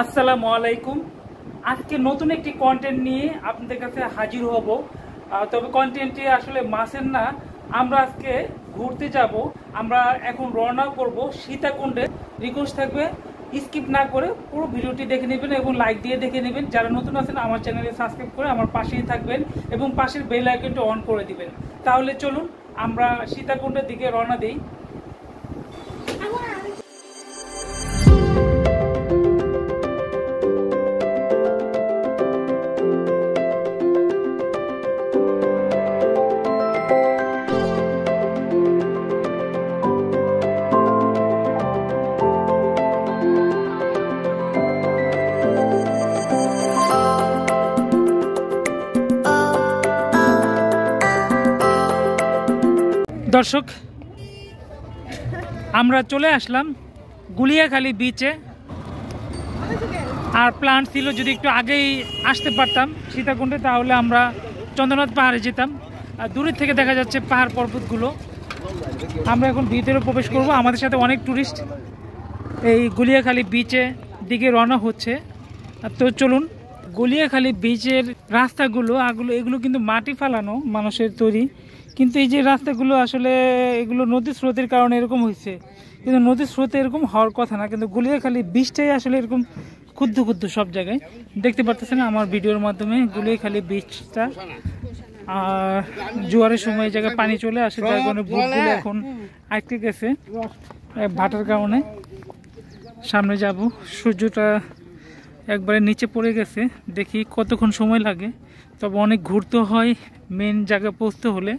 আসসালামু আলাইকুম। আজকে নতুন একটি কন্টেন্ট নিয়ে আপনাদের কাছে হাজির হব। তবে কন্টেন্টটি আসলে মাছের না, আমরা আজকে ঘুরতে যাব। আমরা এখন রওনা করব সীতাকুণ্ডে। রিকোয়েস্ট থাকবে স্কিপ না করে পুরো ভিডিওটি দেখে নেবেন এবং লাইক দিয়ে দেখে নেবেন। যারা নতুন আছেন আমার চ্যানেলে সাবস্ক্রাইব করে আমার পাশেই থাকবেন এবং পাশের বেল আইকনটি অন করে দিবেন। তাহলে চলুন আমরা সীতাকুণ্ডের দিকে রওনা দিই। দর্শক, আমরা চলে আসলাম গুলিয়াখালী বিচে। আর প্ল্যান ছিল যদি একটু আগেই আসতে পারতাম সীতাকুণ্ডে, তাহলে আমরা চন্দ্রনাথ পাহাড়ে যেতাম। আর দূরের থেকে দেখা যাচ্ছে পাহাড় পর্বতগুলো। আমরা এখন ভিতরে প্রবেশ করব। আমাদের সাথে অনেক ট্যুরিস্ট এই গুলিয়াখালী বিচে দিকে রওনা হচ্ছে। তো চলুন, গুলিয়াখালী বিচের রাস্তাগুলো এগুলো কিন্তু মাটি ফালানো মানুষের তৈরি, কিন্তু এই যে রাস্তাগুলো আসলে এগুলো নদীর স্রোতের কারণে এরকম হয়েছে, কিন্তু নদীর স্রোতে এরকম হওয়ার কথা না। কিন্তু গুলিয়াখালী বিচটাই আসলে এরকম ক্ষুদ্র ক্ষুদ্র সব জায়গায় দেখতে পারতেছেন আমার ভিডিওর মাধ্যমে গুলিয়াখালী বিচটা। আর জোয়ারের সময় এই জায়গায় পানি চলে আসে, যার কারণে বোটগুলো এখন আটকে গেছে ভাটার কারণে। সামনে যাব, সূর্যটা একবারে নিচে পড়ে গেছে, দেখি কতক্ষণ সময় লাগে। তবে অনেক ঘুরতে হয় মেন জায়গায় পৌঁছতে হলে।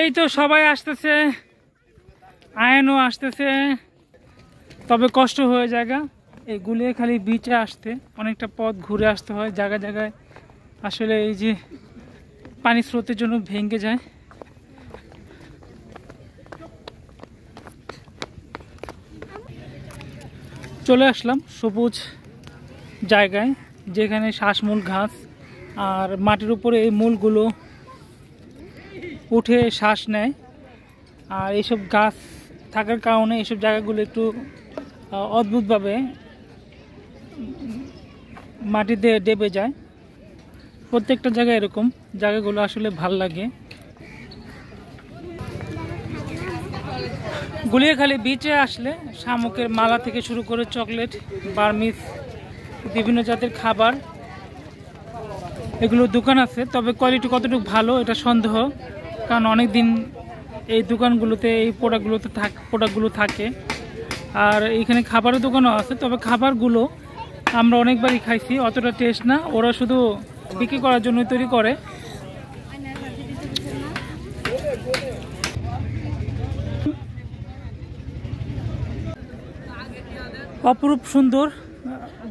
এই তো সবাই আসতেছে, আয়নও আসতেছে, তবে কষ্ট হয়ে জায়গা এই গুলিয়াখালী বিচে আসতে অনেকটা পথ ঘুরে আসতে হয়। জায়গায় জায়গায় আসলে এই যে পানি স্রোতের জন্য ভেঙে যায়। চলে আসলাম সবুজ জায়গায়, যেখানে শ্বাসমূল ঘাস আর মাটির উপরে এই মূলগুলো উঠে শ্বাস নেয়। আর এইসব গাছ থাকার কারণে এইসব জায়গাগুলো একটু অদ্ভুতভাবে মাটিতে ডেবে যায়। প্রত্যেকটা জায়গায় এরকম জায়গাগুলো আসলে ভাল লাগে। গুলিয়াখালী বিচে আসলে শামুকের মালা থেকে শুরু করে চকলেট, বার্মিস, বিভিন্ন জাতের খাবার এগুলো দোকান আছে। তবে কোয়ালিটি কতটুকু ভালো এটা সন্দেহ, কারণ অনেক দিন এই দোকানগুলোতে এই প্রোডাক্টগুলো থাকে। আর এইখানে খাবারের দোকানও আছে, তবে খাবারগুলো আমরা অনেকবারই খাইছি, অতটা টেস্ট না। ওরা শুধু বিক্রি করার জন্য তৈরি করে। অপরূপ সুন্দর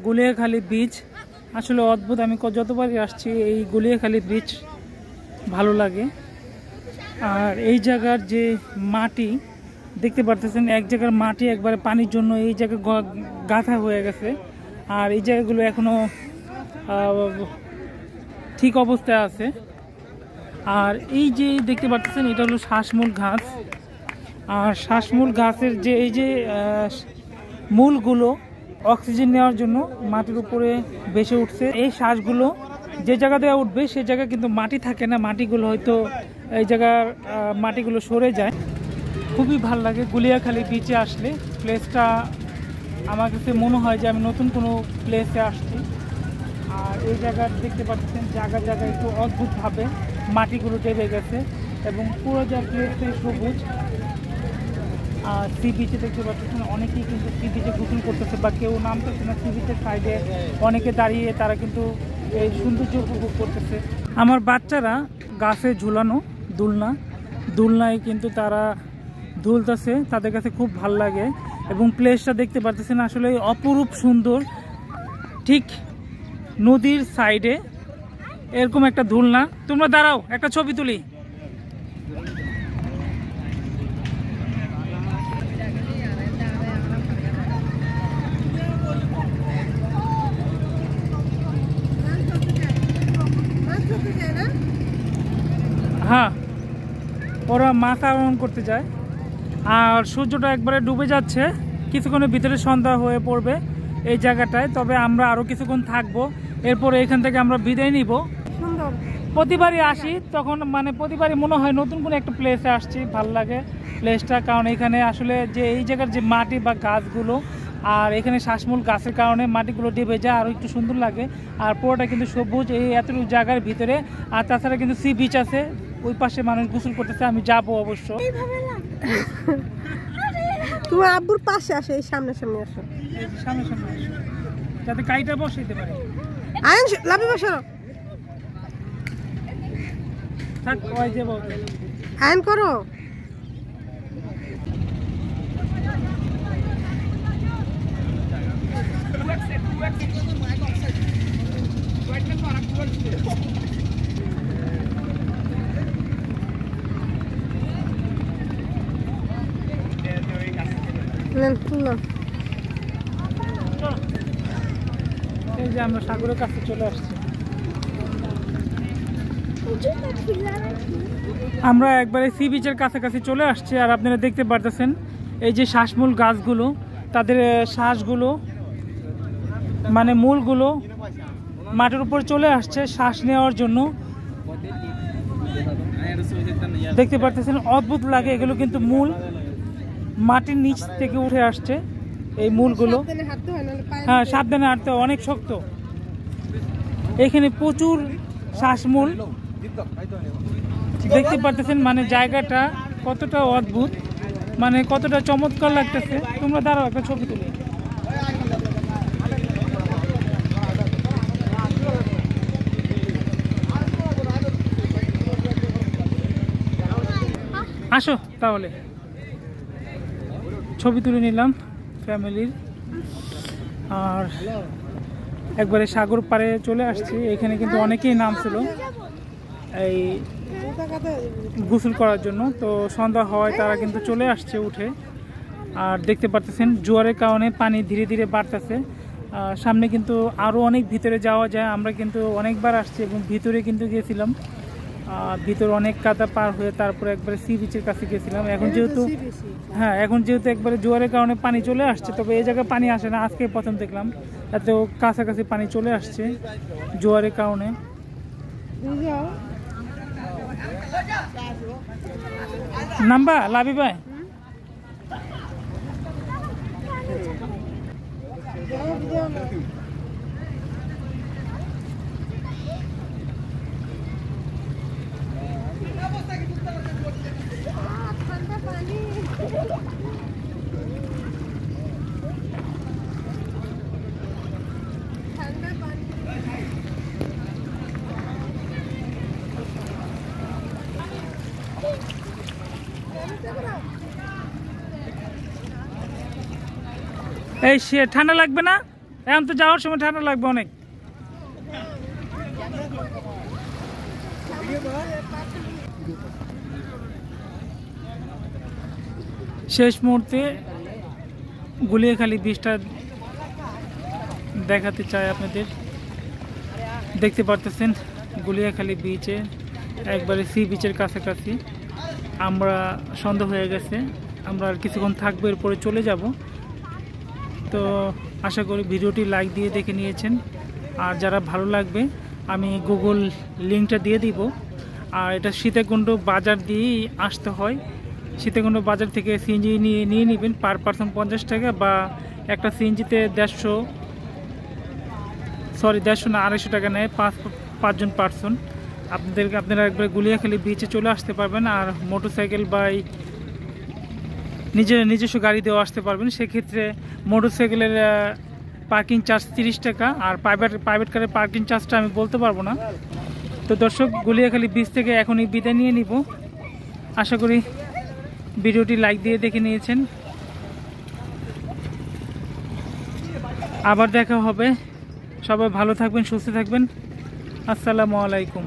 গুলিয়াখালী বিচ, আসলে অদ্ভুত। আমি যতবারই আসছি এই গুলিয়াখালী বিচ ভালো লাগে। আর এই জায়গার যে মাটি দেখতে পারতেছেন, এক জায়গার মাটি একবারে পানির জন্য এই জায়গায় গাঁথা হয়ে গেছে। আর এই জায়গাগুলো এখনো ঠিক অবস্থায় আছে। আর এই যে দেখতে পারতেছেন এটা হলো শ্বাসমূল ঘাস। আর শ্বাসমূল ঘাসের যে এই যে মূলগুলো অক্সিজেন নেওয়ার জন্য মাটির উপরে ভেসে উঠছে। এই শ্বাসগুলো যে জায়গা দিয়ে উঠবে সে জায়গায় কিন্তু মাটি থাকে না, মাটিগুলো হয়তো এই জায়গার মাটিগুলো সরে যায়। খুবই ভালো লাগে গুলিয়াখালী বিচে আসলে। প্লেসটা আমার কাছে মনে হয় যে আমি নতুন কোনো প্লেসে আসছি। আর এই জায়গার দেখতে পাচ্ছেন জায়গায় জায়গায় একটু অদ্ভুতভাবে মাটিগুলো ডেবে গেছে এবং পুরো যা প্লেসটাই সবুজ। আর সি বিচে দেখতে পাচ্ছেন অনেকেই কিন্তু সি বিচে গোসল করতেছে বা কেউ নামতেছে না। সি বিচের সাইডে অনেকে দাঁড়িয়ে তারা কিন্তু এই সৌন্দর্য উপভোগ করতেছে। আমার বাচ্চারা গাছে ঝুলানো দুলনায় কিন্তু তারা দুলতেছে, তাদের কাছে খুব ভাল লাগে। এবং প্লেসটা দেখতে পাচ্ছেন আসলে অপরূপ সুন্দর। ঠিক নদীর সাইডে এরকম একটা দুলনা। তোমরা দাঁড়াও, একটা ছবি তুলি। হ্যাঁ, ওরা মাছ আরোহণ করতে যায়। আর সূর্যটা একবারে ডুবে যাচ্ছে, কিছুক্ষণের ভিতরে সন্ধ্যা হয়ে পড়বে। এই জায়গাটায়। তবে আমরা আরও কিছুক্ষণ থাকবো, এরপরে এখান থেকে আমরা বিদায় নিব। সুন্দর, প্রতিবারই আসি তখন মানে প্রতিবারই মনে হয় নতুন কোনো একটা প্লেসে আসছি, ভালো লাগে প্লেসটা। কারণ এখানে আসলে যে এই জায়গার যে মাটি বা গাছগুলো আর এখানে শ্বাসমূল গাছের কারণে মাটিগুলো ডেবে যায়, আরও একটু সুন্দর লাগে। আর পুরোটা কিন্তু সবুজ এই এতটুকু জায়গার ভিতরে। আর তাছাড়া কিন্তু সি বিচ আছে, ওই পাশে মানুষ গোসল করতেছে, আমি যাবো অবশ্য। তোমার আব্বুর পাশে আসো, এই সামনে সামনে আসো, সামনে সামনে আসো, যাতে গাড়িটা বসাইতে পারে। আয়ন লাভি বসো, থাক ওই যাবো, আয়ন করো। এই যে আমরা সাগরের কাছে চলে আসছি। আমরা একবারে সি বিচের কাছাকাছি চলে আসছি। আর আপনারা দেখতে পারতেছেন এই যে শ্বাসমূল গাছগুলো, তাদের শ্বাসগুলো মানে মূলগুলো মাটির উপর চলে আসছে শ্বাস নেওয়ার জন্য। দেখতে পারতেছেন অদ্ভুত লাগে, এগুলো কিন্তু মূল মাটির নিচ থেকে উঠে আসছে এই মূলগুলো। হ্যাঁ, সাবধানে হাঁটতে, অনেক শক্ত। এখানে প্রচুর শ্বাসমূল দেখতে পারতেছেন, মানে জায়গাটা কতটা অদ্ভুত, মানে কতটা চমৎকার লাগতেছে। তোমরা দাঁড়াও, একটা ছবি তুলি। আসো তাহলে ছবি তুলে নিলাম ফ্যামিলির। আর একবারে সাগর পাড়ে চলে আসছি। এখানে কিন্তু অনেকেই নামছিল এই গোসল করার জন্য। তো সন্ধ্যা হওয়ায় তারা কিন্তু চলে আসছে উঠে। আর দেখতে পারতেছেন জোয়ারের কারণে পানি ধীরে ধীরে বাড়তেছে। সামনে কিন্তু আরও অনেক ভিতরে যাওয়া যায়। আমরা কিন্তু অনেকবার আসছি এবং ভিতরে কিন্তু গিয়েছিলাম। ভিতর অনেক কাদা পার হয়ে তারপরে একবারে সি বিচের কাছে গেছিলাম। এখন যেহেতু একবারে জোয়ারের কারণে পানি চলে আসছে, তবে এই জায়গায় পানি আসে না, আজকে প্রথম দেখলাম এত কাছাকাছি পানি চলে আসছে জোয়ারের কারণে। নাম্বা লাভি ভাই, এই সে ঠান্ডা লাগবে না? এখন তো যাওয়ার সময় ঠান্ডা লাগবে অনেক। শেষ মুহূর্তে গুলিয়াখালী বীচটা দেখাতে চাই আপনাদের। দেখতে পারতেছেন গুলিয়াখালী বিচে একবারে সি বিচের কাছাকাছি। আমরা সন্ধ্যা হয়ে গেছে, আমরা আর কিছুক্ষণ থাকবো, এরপরে চলে যাব। তো আশা করি ভিডিওটি লাইক দিয়ে দেখে নিয়েছেন। আর যারা ভালো লাগবে আমি গুগল লিঙ্কটা দিয়ে দিব। আর এটা সীতাকুণ্ড বাজার দিয়েই আসতে হয়। সীতাকুণ্ড বাজার থেকে সিএনজি নিয়ে নেবেন, পার পার্সন 50 টাকা, বা একটা সিএনজিতে 150 না 250 টাকা নেয়, 5জন পার্সন। আপনারা একবার গুলিয়াখালী বিচে চলে আসতে পারবেন। আর মোটরসাইকেল বা নিজস্ব গাড়ি দিয়েও আসতে পারবেন। সেক্ষেত্রে মোটরসাইকেলের পার্কিং চার্জ 30 টাকা, আর প্রাইভেট কারের পার্কিং চার্জটা আমি বলতে পারবো না। তো দর্শক, গুলিয়াখালী বিচ থেকে এখনই বিদায় নিয়ে নিব। আশা করি ভিডিওটি লাইক দিয়ে দেখে নিয়েছেন। আবার দেখা হবে। সবাই ভালো থাকবেন, সুস্থ থাকবেন। আসসালামু আলাইকুম।